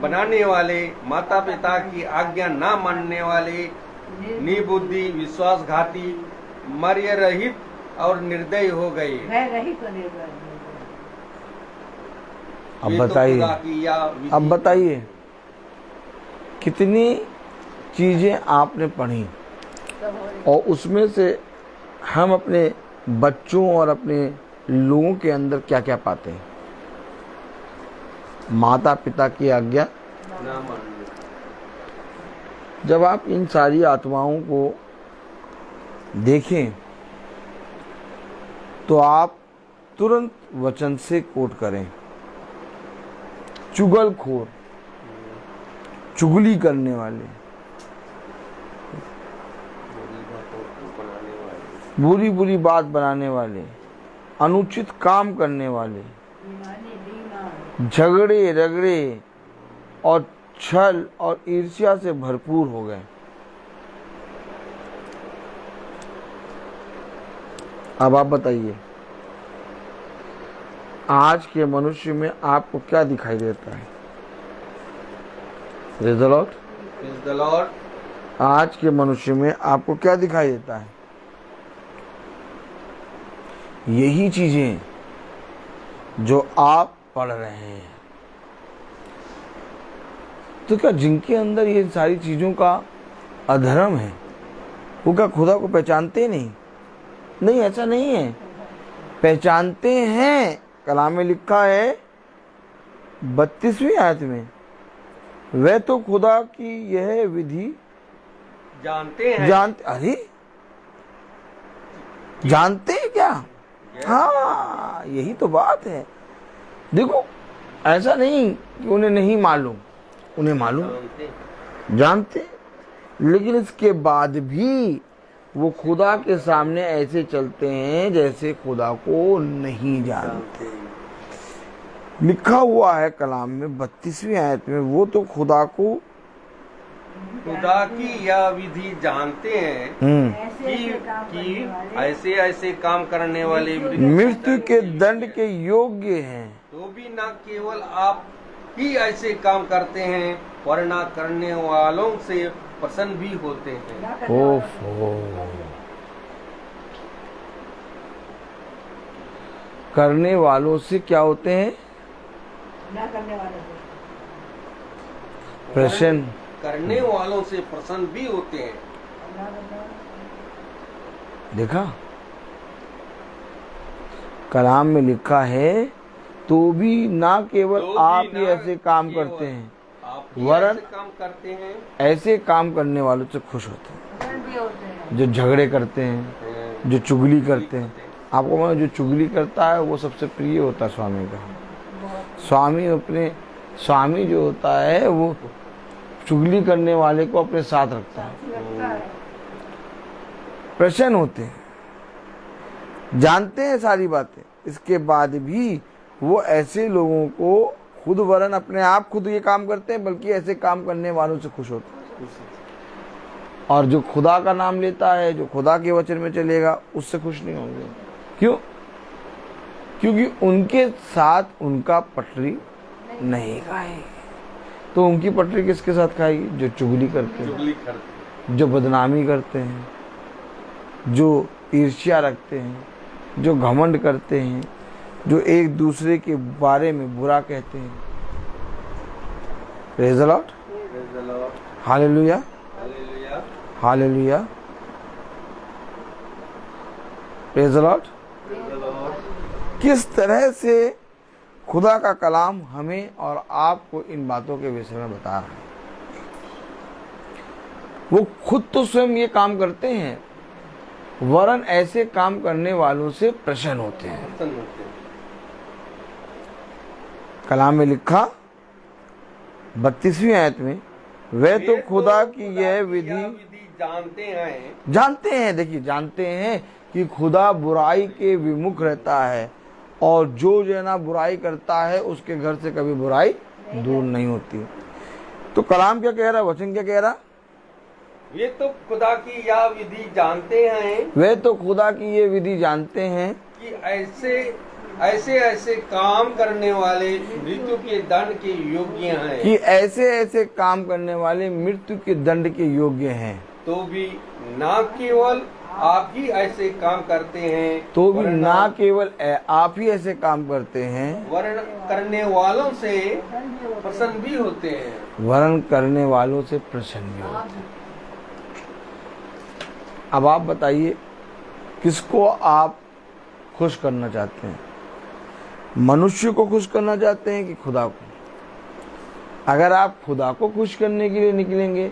बनाने वाले, माता पिता की आज्ञा ना मानने वाले, निबुद्धि, विश्वासघाती, मर्यादा रहित और निर्दयी हो गए। अब बताइए कितनी चीजें आपने पढ़ी और उसमें से हम अपने बच्चों और अपने लोगों के अंदर क्या क्या पाते हैं? माता पिता की आज्ञा ना मानने। जब आप इन सारी आत्माओं को देखें तो आप तुरंत वचन से कोट करें। चुगलखोर, चुगली करने वाले, बुरी बुरी बात बनाने वाले, अनुचित काम करने वाले, झगड़े रगड़े और छल और ईर्ष्या से भरपूर हो गए। अब आप बताइए, आज के मनुष्य में आपको क्या दिखाई देता है? Praise the Lord. Praise the Lord. आज के मनुष्य में आपको क्या दिखाई देता है? यही चीजें जो आप पढ़ रहे हैं। तो क्या जिनके अंदर ये सारी चीजों का अधर्म है, वो क्या खुदा को पहचानते नहीं? नहीं, ऐसा नहीं है, पहचानते हैं। कलाम में लिखा है 32वीं आयत में, वे तो खुदा की यह विधि जानते हैं। अरे जानते हैं क्या? हाँ, यही तो बात है। देखो, ऐसा नहीं कि उन्हें नहीं मालूम, उन्हें मालूम, जानते, लेकिन इसके बाद भी वो खुदा के सामने ऐसे चलते हैं जैसे खुदा को नहीं जानते। लिखा हुआ है कलाम में 32वीं आयत में, वो तो खुदा की यह विधि जानते हैं कि ऐसे ऐसे काम करने वाले मृत्यु के दंड के योग्य हैं। तो भी न केवल आप ही ऐसे काम करते हैं, वरना करने वालों से प्रसन्न भी होते हैं। ओहो, करने वालों से क्या होते हैं? ना करने वालों से प्रसन्न, करने वालों से प्रसन्न भी होते हैं। देखा कलाम में लिखा है, तो भी ना केवल तो भी आप ही ना ऐसे काम केवल करते हैं, आप ही वरन ऐसे काम करते हैं, ऐसे काम करने वालों से खुश होते हैं, भी होते हैं। जो झगड़े करते हैं, जो चुगली करते हैं। आपको मालूम, जो चुगली करता है वो सबसे प्रिय होता है स्वामी का। स्वामी जो होता है वो चुगली करने वाले को अपने साथ रखता है। प्रसन्न होते हैं, जानते हैं सारी बातें, इसके बाद भी वो ऐसे लोगों को खुद, वरन अपने आप खुद ये काम करते हैं, बल्कि ऐसे काम करने वालों से खुश होते हैं। और जो खुदा का नाम लेता है, जो खुदा के वचन में चलेगा, उससे खुश नहीं होंगे। क्यों? क्योंकि उनके साथ उनका पटरी नहीं खाएगी। तो उनकी पटरी किसके साथ खाएगी? जो चुगली करते हैं, जो बदनामी करते हैं, जो ईर्ष्या रखते हैं, जो घमंड करते हैं, जो एक दूसरे के बारे में बुरा कहते हैं। Praise the Lord, hallelujah, hallelujah, praise the Lord. किस तरह से खुदा का कलाम हमें और आपको इन बातों के विषय में बता रहा है। वो खुद तो स्वयं ये काम करते हैं, वरन ऐसे काम करने वालों से प्रसन्न होते हैं। कलाम में लिखा 32वीं आयत में, वे तो खुदा की यह विधि जानते हैं। देखिए, जानते हैं कि खुदा बुराई के विमुख रहता है, और जो जना बुराई करता है उसके घर से कभी बुराई दूर नहीं होती। तो कलाम क्या कह रहा है, वचन क्या कह रहा? वे तो खुदा की यह विधि जानते हैं, वे तो खुदा की ये विधि जानते हैं कि ऐसे काम करने वाले मृत्यु के दंड के योग्य हैं। कि ऐसे ऐसे काम करने वाले मृत्यु के दंड के योग्य हैं। तो भी ना केवल आप ही ऐसे काम करते हैं, तो भी ना केवल आप ही ऐसे काम करते हैं, वरन करने वालों से प्रसन्न भी होते हैं। वरन करने वालों से प्रसन्न भी होते हैं। अब आप बताइए, किसको आप खुश करना चाहते हैं? मनुष्य को खुश करना चाहते हैं कि खुदा को? अगर आप खुदा को खुश करने के लिए निकलेंगे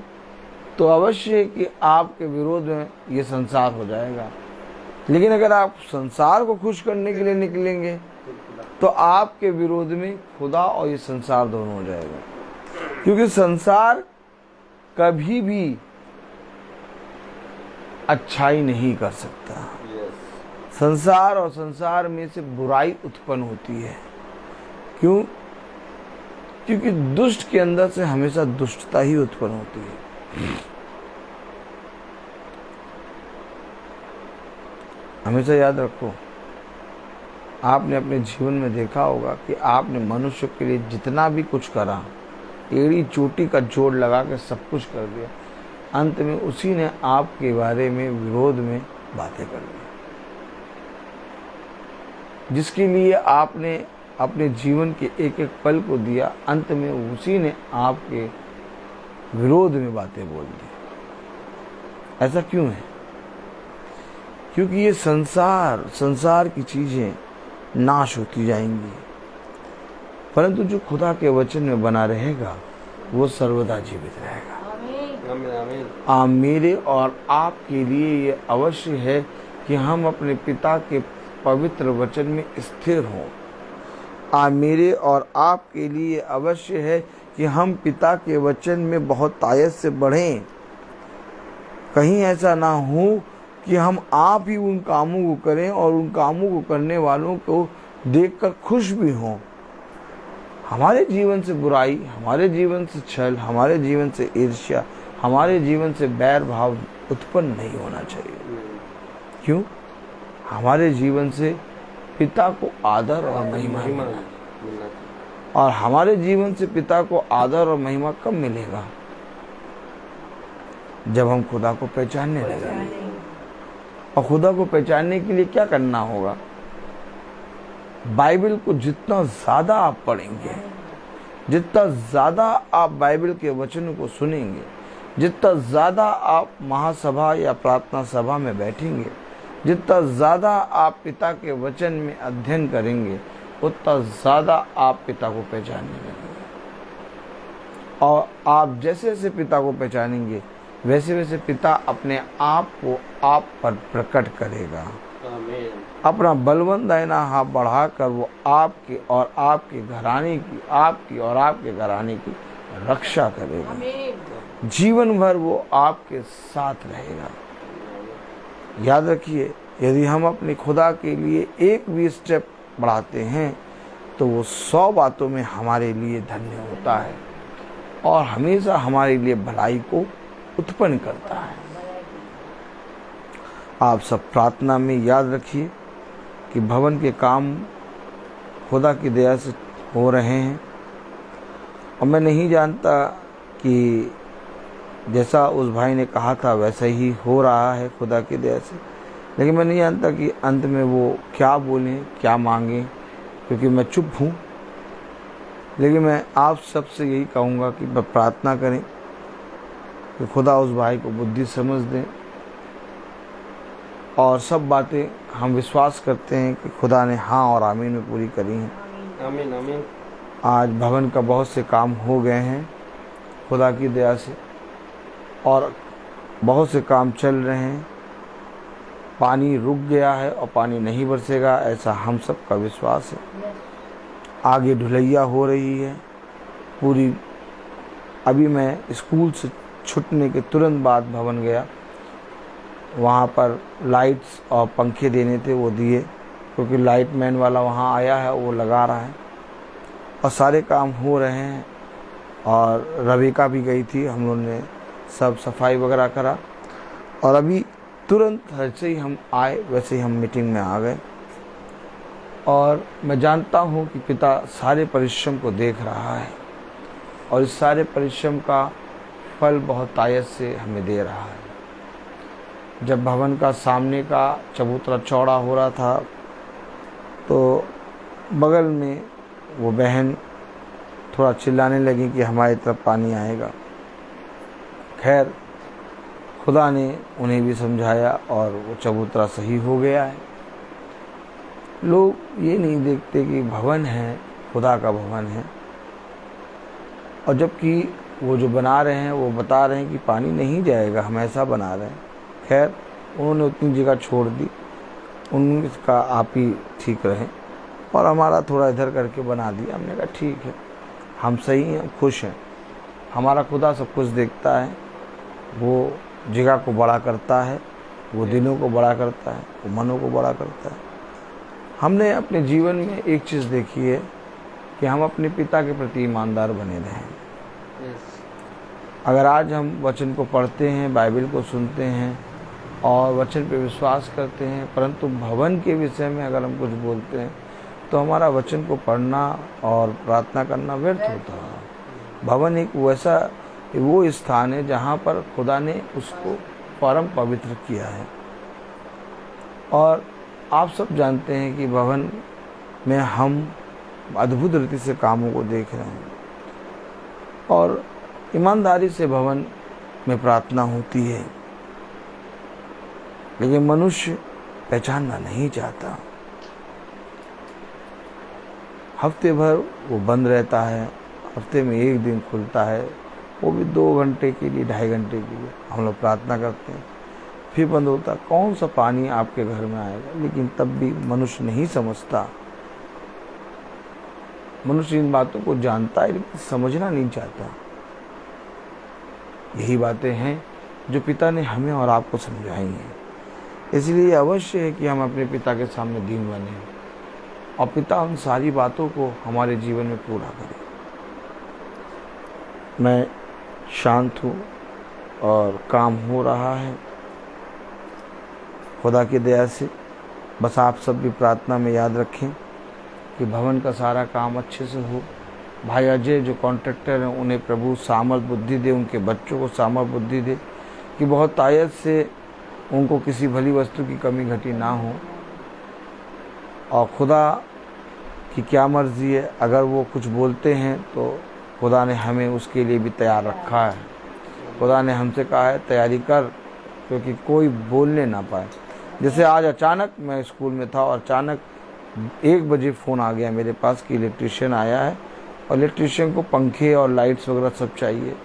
तो अवश्य है कि आपके विरोध में ये संसार हो जाएगा। लेकिन अगर आप संसार को खुश करने के लिए निकलेंगे तो आपके विरोध में खुदा और ये संसार दोनों हो जाएगा। क्योंकि संसार कभी भी अच्छाई नहीं कर सकता। संसार और संसार में से बुराई उत्पन्न होती है। क्यों? क्योंकि दुष्ट के अंदर से हमेशा दुष्टता ही उत्पन्न होती है। हमेशा याद रखो, आपने अपने जीवन में देखा होगा कि आपने मनुष्य के लिए जितना भी कुछ करा, एड़ी चोटी का जोड़ लगा के सब कुछ कर दिया, अंत में उसी ने आपके बारे में विरोध में बातें कर दी। जिसके लिए आपने अपने जीवन के एक एक पल को दिया, अंत में उसी ने आपके विरोध में बातें बोल दी। ऐसा क्यों है? क्योंकि ये संसार की चीजें नाश होती जाएंगी, परंतु जो खुदा के वचन में बना रहेगा वो सर्वदा जीवित रहेगा। मेरे और आपके लिए ये अवश्य है कि हम अपने पिता के पवित्र वचन में स्थिर हों आज मेरे और आपके लिए अवश्य है कि हम पिता के वचन में बहुत तायत से बढ़ें। कहीं ऐसा ना हो कि हम आप ही उन कामों को करें और उन कामों को करने वालों को देखकर खुश भी हों। हमारे जीवन से बुराई, हमारे जीवन से छल, हमारे जीवन से ईर्ष्या, हमारे जीवन से बैर भाव उत्पन्न नहीं होना चाहिए। क्यों? हमारे जीवन से पिता को आदर और महिमा मिलना चाहिए। और हमारे जीवन से पिता को आदर और महिमा कब मिलेगा? जब हम खुदा को पहचानने लगेंगे। और खुदा को पहचानने के लिए क्या करना होगा? बाइबल को जितना ज्यादा आप पढ़ेंगे, जितना ज्यादा आप बाइबल के वचनों को सुनेंगे, जितना ज्यादा आप महासभा या प्रार्थना सभा में बैठेंगे, जितना ज्यादा आप पिता के वचन में अध्ययन करेंगे, उतना ज्यादा आप पिता को पहचानने लगेंगे। और आप जैसे जैसे पिता को पहचानेंगे, वैसे वैसे पिता अपने आप को आप पर प्रकट करेगा। अपना बलवंत दाहिना हाथ बढ़ाकर वो आपके और आपके घराने की, आपकी और आपके घराने की रक्षा करेगा। जीवन भर वो आपके साथ रहेगा। याद रखिए, यदि हम अपने खुदा के लिए एक भी स्टेप बढ़ाते हैं तो वो 100 बातों में हमारे लिए धन्य होता है और हमेशा हमारे लिए भलाई को उत्पन्न करता है। आप सब प्रार्थना में याद रखिए कि भवन के काम खुदा की दया से हो रहे हैं। और मैं नहीं जानता कि जैसा उस भाई ने कहा था वैसा ही हो रहा है खुदा की दया से, लेकिन मैं नहीं जानता कि अंत में वो क्या बोलें, क्या मांगें, क्योंकि मैं चुप हूँ। लेकिन मैं आप सबसे यही कहूँगा कि प्रार्थना करें कि खुदा उस भाई को बुद्धि समझ दें। और सब बातें हम विश्वास करते हैं कि खुदा ने हाँ और आमीन में पूरी करी हैं। आमीन आमीन। आज भवन का बहुत से काम हो गए हैं खुदा की दया से, और बहुत से काम चल रहे हैं। पानी रुक गया है और पानी नहीं बरसेगा, ऐसा हम सब का विश्वास है। आगे ढुलैया हो रही है पूरी। अभी मैं स्कूल से छूटने के तुरंत बाद भवन गया, वहाँ पर लाइट्स और पंखे देने थे, वो दिए, क्योंकि लाइट मैन वाला वहाँ आया है, वो लगा रहा है और सारे काम हो रहे हैं। और रविका भी गई थी, हम लोगों ने सब सफाई वगैरह करा और अभी तुरंत जैसे ही हम आए वैसे ही हम मीटिंग में आ गए। और मैं जानता हूँ कि पिता सारे परिश्रम को देख रहा है और इस सारे परिश्रम का फल बहुत तायत से हमें दे रहा है। जब भवन का सामने का चबूतरा चौड़ा हो रहा था तो बगल में वो बहन थोड़ा चिल्लाने लगी कि हमारी तरफ पानी आएगा। खैर, खुदा ने उन्हें भी समझाया और वो चबूतरा सही हो गया है। लोग ये नहीं देखते कि भवन है, खुदा का भवन है, और जबकि वो जो बना रहे हैं वो बता रहे हैं कि पानी नहीं जाएगा, हम ऐसा बना रहे हैं। खैर, उन्होंने उतनी जगह छोड़ दी, उनका आप ही ठीक रहे, और हमारा थोड़ा इधर करके बना दिया। हमने कहा ठीक है, हम सही हैं, खुश हैं। हमारा खुदा सब कुछ देखता है, वो जगह को बड़ा करता है, वो दिलों को बड़ा करता है, वो मनों को बड़ा करता है। हमने अपने जीवन में एक चीज़ देखी है कि हम अपने पिता के प्रति ईमानदार बने रहें। अगर आज हम वचन को पढ़ते हैं, बाइबल को सुनते हैं और वचन पे विश्वास करते हैं, परंतु भवन के विषय में अगर हम कुछ बोलते हैं तो हमारा वचन को पढ़ना और प्रार्थना करना व्यर्थ होता है। भवन एक वो स्थान है जहाँ पर खुदा ने उसको परम पवित्र किया है। और आप सब जानते हैं कि भवन में हम अद्भुत रीति से कामों को देख रहे हैं और ईमानदारी से भवन में प्रार्थना होती है, लेकिन मनुष्य पहचानना नहीं चाहता। हफ्ते भर वो बंद रहता है, हफ्ते में एक दिन खुलता है, वो भी 2 घंटे के लिए, 2.5 घंटे के लिए हम लोग प्रार्थना करते हैं, फिर बंद होता। कौन सा पानी आपके घर में आएगा? लेकिन तब भी मनुष्य नहीं समझता मनुष्य इन बातों को जानता है लेकिन समझना नहीं चाहता। यही बातें हैं जो पिता ने हमें और आपको समझाई हैं। इसलिए अवश्य है कि हम अपने पिता के सामने दीन बने और पिता उन सारी बातों को हमारे जीवन में पूरा करे। मैं शांत हूँ और काम हो रहा है खुदा की दया से। बस आप सब भी प्रार्थना में याद रखें कि भवन का सारा काम अच्छे से हो। भाई अजय जो कॉन्ट्रैक्टर हैं उन्हें प्रभु सामर्थ बुद्धि दे, उनके बच्चों को सामर्थ बुद्धि दे कि बहुत आयत से उनको किसी भली वस्तु की कमी घटी ना हो। और खुदा की क्या मर्जी है, अगर वो कुछ बोलते हैं तो खुदा ने हमें उसके लिए भी तैयार रखा है। खुदा ने हमसे कहा है तैयारी कर, क्योंकि कोई बोलने ना पाए। जैसे आज अचानक मैं स्कूल में था और अचानक 1 बजे फ़ोन आ गया मेरे पास कि इलेक्ट्रिशियन आया है और इलेक्ट्रिशियन को पंखे और लाइट्स वगैरह सब चाहिए।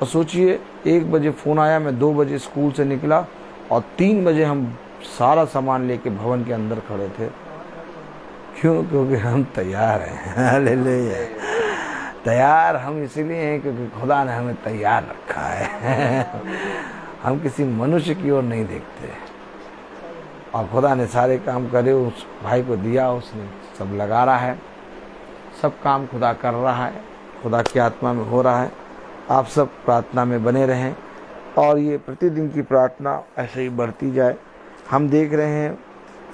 और सोचिए 1 बजे फ़ोन आया, मैं 2 बजे स्कूल से निकला और 3 बजे हम सारा सामान लेके भवन के अंदर खड़े थे। क्यों? क्योंकि हम तैयार हैं। हालेलुया। तैयार हम इसीलिए हैं क्योंकि खुदा ने हमें तैयार रखा है। हम किसी मनुष्य की ओर नहीं देखते और खुदा ने सारे काम करे, उस भाई को दिया, उसने सब लगा रहा है, सब काम खुदा कर रहा है, खुदा की आत्मा में हो रहा है। आप सब प्रार्थना में बने रहें और ये प्रतिदिन की प्रार्थना ऐसे ही बढ़ती जाए। हम देख रहे हैं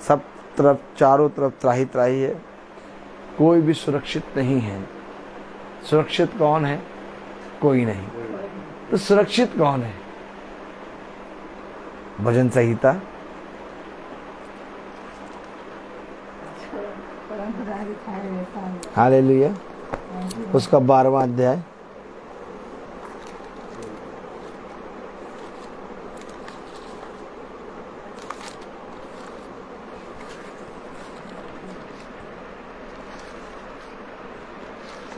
सब तरफ, चारों तरफ त्राही त्राही है, कोई भी सुरक्षित नहीं है। सुरक्षित कौन है? कोई नहीं। तो सुरक्षित कौन है? भजन संहिता हालेलुया उसका 12वां अध्याय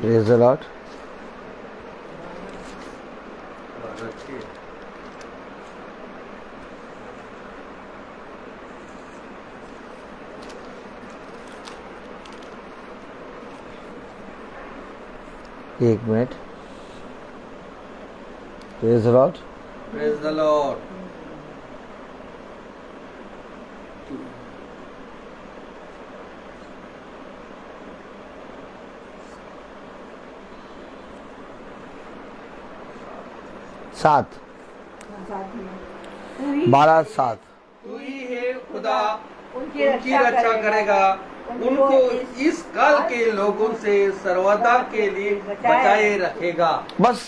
Praise the Lord. एक minute. Praise the Lord. Praise the Lord. सात 12:7 तू ही है खुदा, उनकी रक्षा करेगा, उनको इस काल के लोगों से सर्वदा के लिए बचाए रखेगा। बस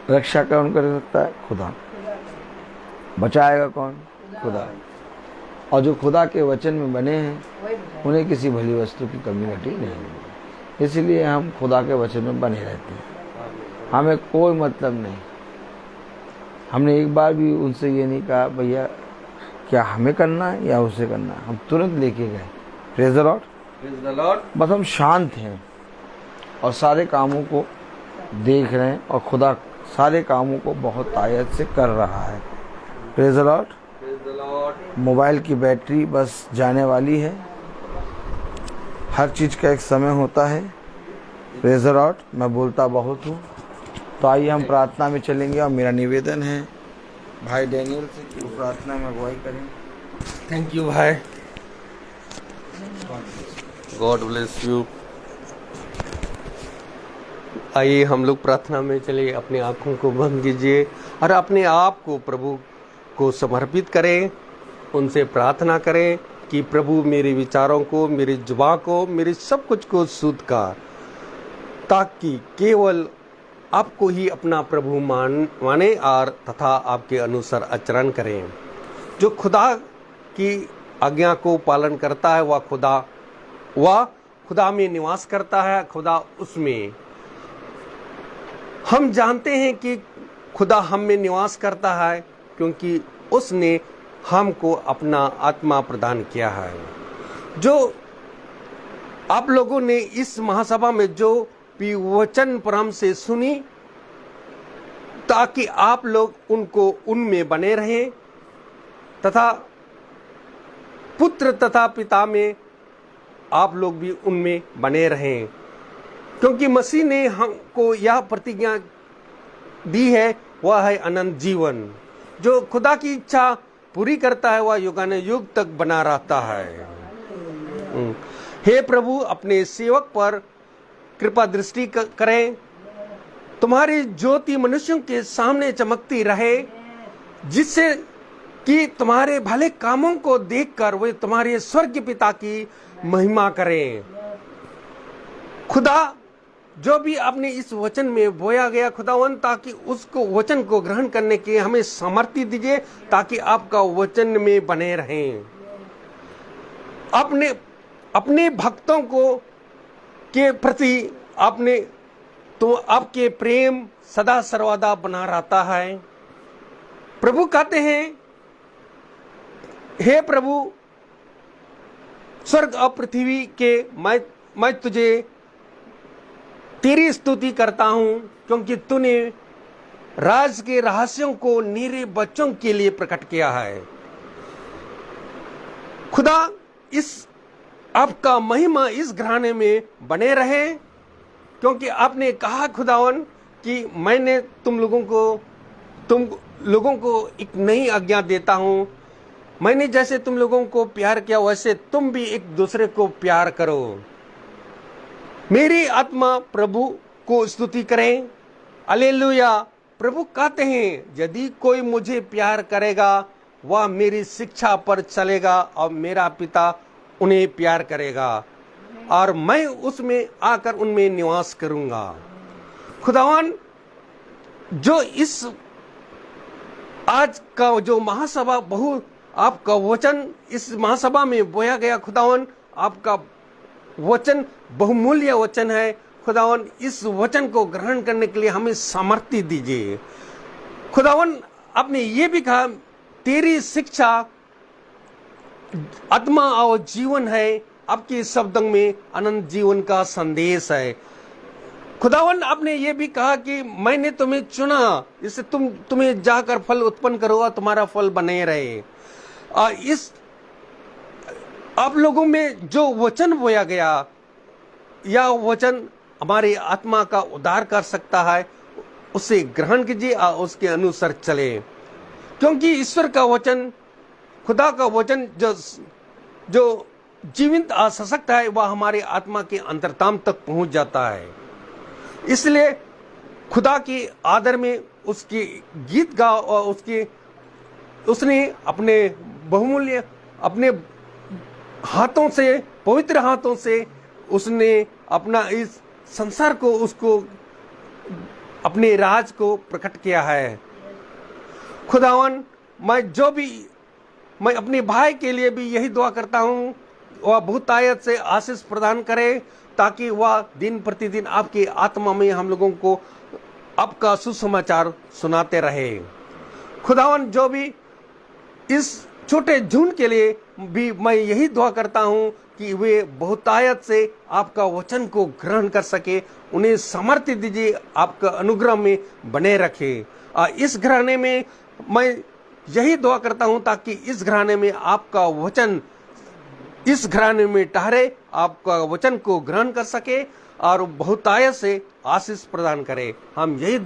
रक्षा कौन कर सकता है? खुदा। बचाएगा कौन? खुदा। और जो खुदा के वचन में बने हैं उन्हें किसी भली वस्तु की कमी घटी नहीं। इसलिए हम खुदा के वचन में बने रहते हैं, हमें कोई मतलब नहीं। हमने एक बार भी उनसे ये नहीं कहा भैया क्या हमें करना है या उसे करना है, हम तुरंत लेके गए। Praise the Lord. Praise the Lord. बस हम शांत हैं और सारे कामों को देख रहे हैं और खुदा सारे कामों को बहुत आयत से कर रहा है। Praise the Lord. Praise the Lord. Mobile की बैटरी बस जाने वाली है। हर चीज़ का एक समय होता है। Praise the Lord. मैं बोलता बहुत हूँ, तो आइए हम प्रार्थना में चलेंगे और मेरा निवेदन है भाई डैनियल से कि वो प्रार्थना में अगुवाई करें। थैंक यू भाई, गॉड ब्लेस यू। आइए हम लोग प्रार्थना में चले, अपनी आंखों को बंद कीजिए और अपने आप को प्रभु को समर्पित करें, उनसे प्रार्थना करें कि प्रभु मेरे विचारों को, मेरी जुबान को, मेरे सब कुछ को शुद्ध कर, ताकि केवल आपको ही अपना प्रभु माने और तथा आपके अनुसार आचरण करें। जो खुदा की आज्ञा को पालन करता है वह खुदा में निवास करता है, खुदा उसमें। हम जानते हैं कि खुदा हम में निवास करता है क्योंकि उसने हमको अपना आत्मा प्रदान किया है। जो आप लोगों ने इस महासभा में जो भी वचन परम से सुनी, ताकि आप लोग उनमें बने रहें तथा पुत्र तथा पिता में आप लोग भी उनमें बने रहें, क्योंकि मसीह ने हमको यह प्रतिज्ञा दी है, वह है अनंत जीवन। जो खुदा की इच्छा पूरी करता है वह युगानुयुग तक बना रहता है। हे प्रभु, अपने सेवक पर कृपा दृष्टि करें, तुम्हारी ज्योति मनुष्यों के सामने चमकती रहे, जिससे कि तुम्हारे भले कामों को देखकर वे तुम्हारे स्वर्ग पिता की महिमा करें। खुदा, जो भी आपने इस वचन में बोया गया खुदावन, ताकि उसको वचन को ग्रहण करने के हमें सामर्थ्य दीजिए, ताकि आपका वचन में बने रहें। अपने भक्तों को के प्रति आपके प्रेम सदा सर्वदा बना रहता है। प्रभु कहते हैं, हे प्रभु, स्वर्ग और पृथ्वी के मैं तुझे तेरी स्तुति करता हूं, क्योंकि तूने राज के रहस्यों को नीरे बच्चों के लिए प्रकट किया है। खुदा, इस आपका महिमा इस घराने में बने रहे, क्योंकि आपने कहा खुदावन कि मैंने तुम लोगों को एक नई आज्ञा देता हूं। मैंने जैसे तुम लोगों को प्यार किया वैसे तुम भी एक दूसरे को प्यार करो। मेरी आत्मा प्रभु को स्तुति करें। हालेलुया। प्रभु कहते हैं, यदि कोई मुझे प्यार करेगा वह मेरी शिक्षा पर चलेगा और मेरा पिता उन्हें प्यार करेगा और मैं उसमें आकर उनमें निवास करूंगा। खुदावन, जो इस आज का जो महासभा आपका वचन इस महासभा में बोया गया खुदावन, आपका वचन बहुमूल्य वचन है। खुदावन, इस वचन को ग्रहण करने के लिए हमें सामर्थ्य दीजिए। खुदावन, आपने ये भी कहा, तेरी शिक्षा आत्मा और जीवन है, आपके शब्दों में अनंत जीवन का संदेश है। खुदावन, आपने ये भी कहा कि मैंने तुम्हें चुना, इससे तुम्हें जाकर फल उत्पन्न करो और तुम्हारा फल बने रहे। इस आप लोगों में जो वचन बोया गया, यह वचन हमारी आत्मा का उद्धार कर सकता है। उसे ग्रहण कीजिए और उसके अनुसार चले, क्योंकि ईश्वर का वचन, खुदा का वचन जो जीवित और सशक्त है, वह हमारी आत्मा के अंतरतम तक पहुंच जाता है। इसलिए खुदा के आदर में उसके गीत गाओ और उसने अपने बहुमूल्य अपने हाथों से, पवित्र हाथों से उसने अपना इस संसार को, उसको अपने राज को प्रकट किया है। खुदावन, मैं अपने भाई के लिए भी यही दुआ करता हूँ, वह बहुतायत से आशीष प्रदान करे, ताकि वह दिन प्रतिदिन आपकी आत्मा में हम लोगों को आपका सुसमाचार सुनाते रहे। खुदावन, जो भी इस छोटे झुंड के लिए भी मैं यही दुआ करता हूं कि वे बहुतायत से आपका वचन को ग्रहण कर सके, उन्हें सामर्थ्य दीजिए, आपका अनुग्रह में बने रखे। इस घराने में मैं यही दुआ करता हूं, ताकि इस घराने में आपका वचन इस घराने में ठहरे, आपका वचन को ग्रहण कर सके और बहुतायत से आशीष प्रदान करे। हम यही